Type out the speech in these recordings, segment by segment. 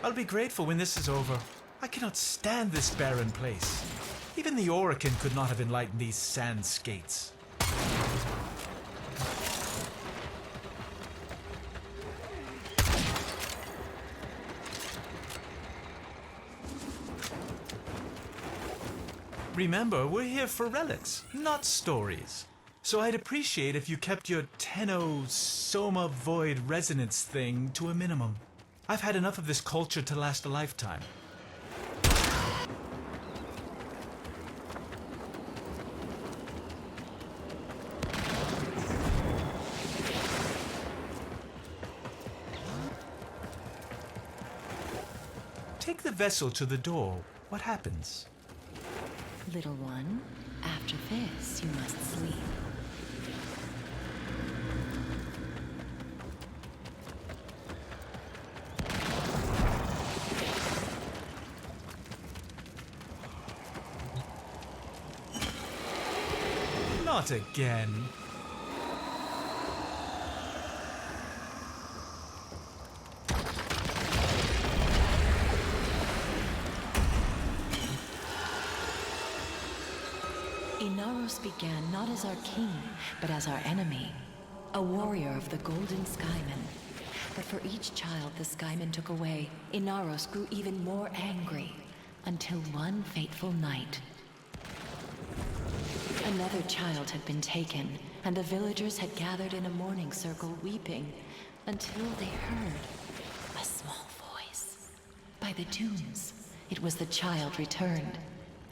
I'll be grateful when this is over. I cannot stand this barren place. Even the Orakin could not have enlightened these sand skates. Remember, we're here for relics, not stories. So I'd appreciate if you kept your Tenno Soma Void resonance thing to a minimum. I've had enough of this culture to last a lifetime. Take the vessel to the door. What happens? Little one, after this you must sleep. Not again. Inaros began not as our king, but as our enemy, a warrior of the Golden Skymen. But for each child the Skymen took away, Inaros grew even more angry, until one fateful night. Another child had been taken, and the villagers had gathered in a mourning circle weeping, until they heard a small voice. By the dunes, it was the child returned.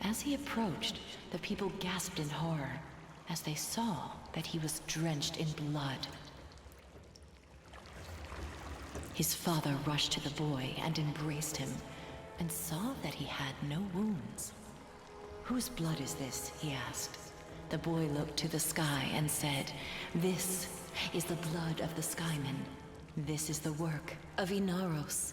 As he approached, the people gasped in horror as they saw that he was drenched in blood. His father rushed to the boy and embraced him, and saw that he had no wounds. "Whose blood is this?" he asked. The boy looked to the sky and said, "This is the blood of the Skymen. This is the work of Inaros."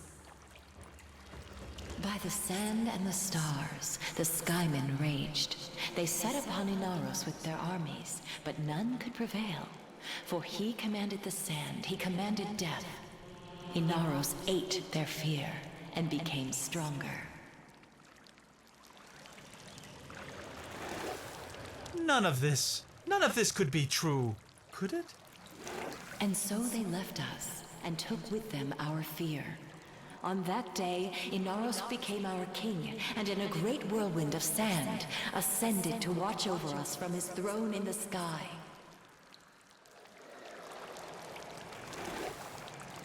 By the sand and the stars, the Skymen raged. They set upon Inaros with their armies, but none could prevail. For he commanded the sand, he commanded death. Inaros ate their fear and became stronger. None of this could be true, could it? And so they left us and took with them our fear. On that day, Inaros became our king, and in a great whirlwind of sand, ascended to watch over us from his throne in the sky.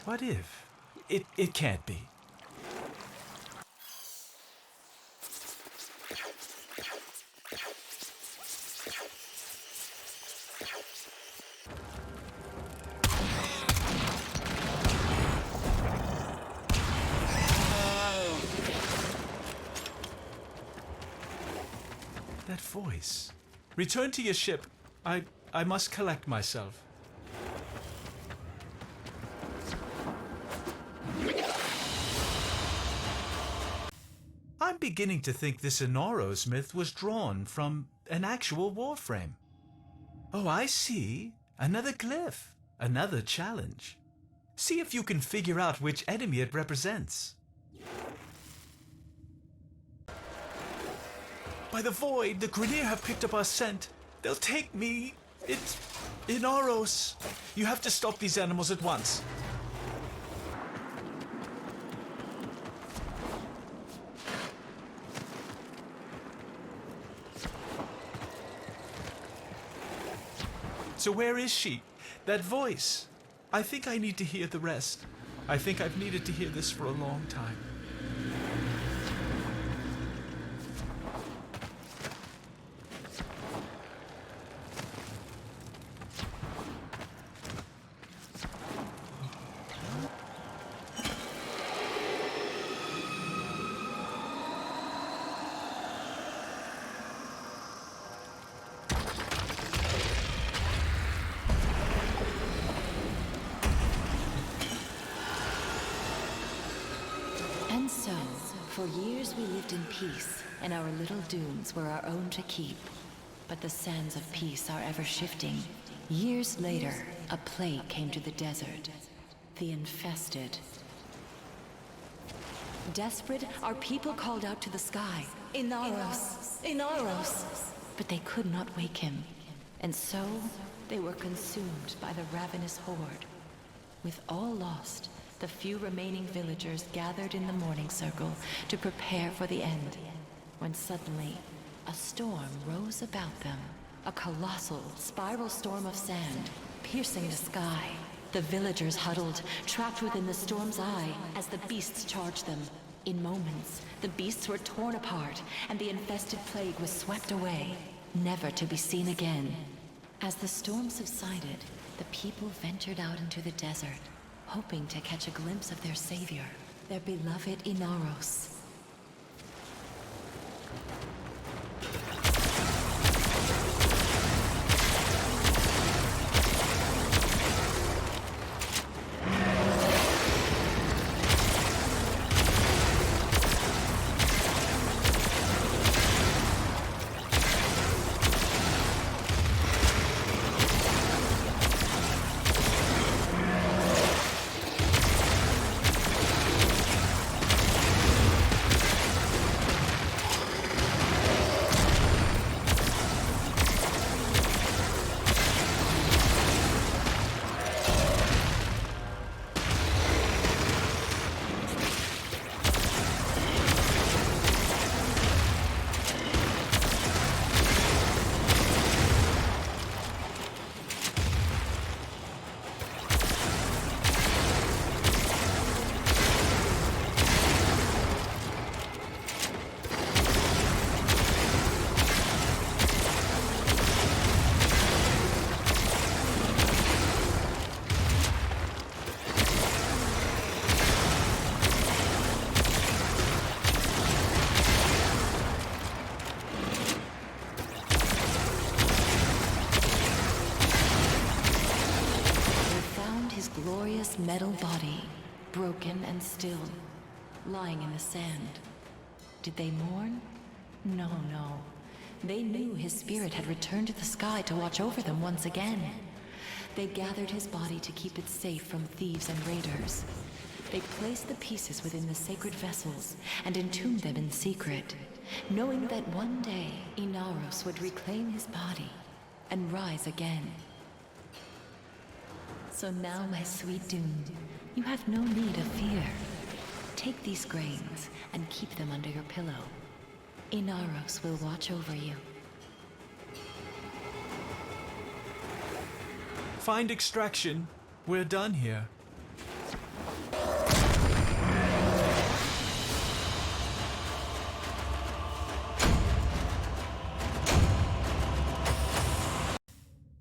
What if? It can't be. That voice. Return to your ship. I must collect myself. I'm beginning to think this Inaros myth was drawn from an actual Warframe. Oh, I see. Another glyph. Another challenge. See if you can figure out which enemy it represents. By the void, the Grineer have picked up our scent. They'll take me. It's Inaros. You have to stop these animals at once. So where is she? That voice. I think I need to hear the rest. I think I've needed to hear this for a long time. And so, for years we lived in peace, and our little dunes were our own to keep. But the sands of peace are ever shifting. Years later, a plague came to the desert. The infested. Desperate, our people called out to the sky, Inaros! Inaros! But they could not wake him, and so they were consumed by the ravenous horde. With all lost, the few remaining villagers gathered in the morning circle to prepare for the end, when suddenly a storm rose about them. A colossal spiral storm of sand, piercing the sky. The villagers huddled, trapped within the storm's eye, as the beasts charged them. In moments, the beasts were torn apart, and the infested plague was swept away, never to be seen again. As the storm subsided, the people ventured out into the desert, hoping to catch a glimpse of their savior, their beloved Inaros. Glorious metal body, broken and still, lying in the sand. Did they mourn? No, no. They knew his spirit had returned to the sky to watch over them once again. They gathered his body to keep it safe from thieves and raiders. They placed the pieces within the sacred vessels and entombed them in secret, knowing that one day Inaros would reclaim his body and rise again. So now, my sweet Dune, you have no need of fear. Take these grains and keep them under your pillow. Inaros will watch over you. Find extraction. We're done here.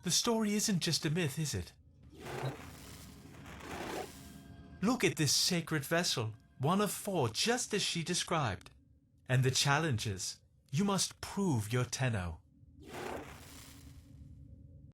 The story isn't just a myth, is it? Look at this sacred vessel, one of 4, just as she described. And the challenges. You must prove your Tenno.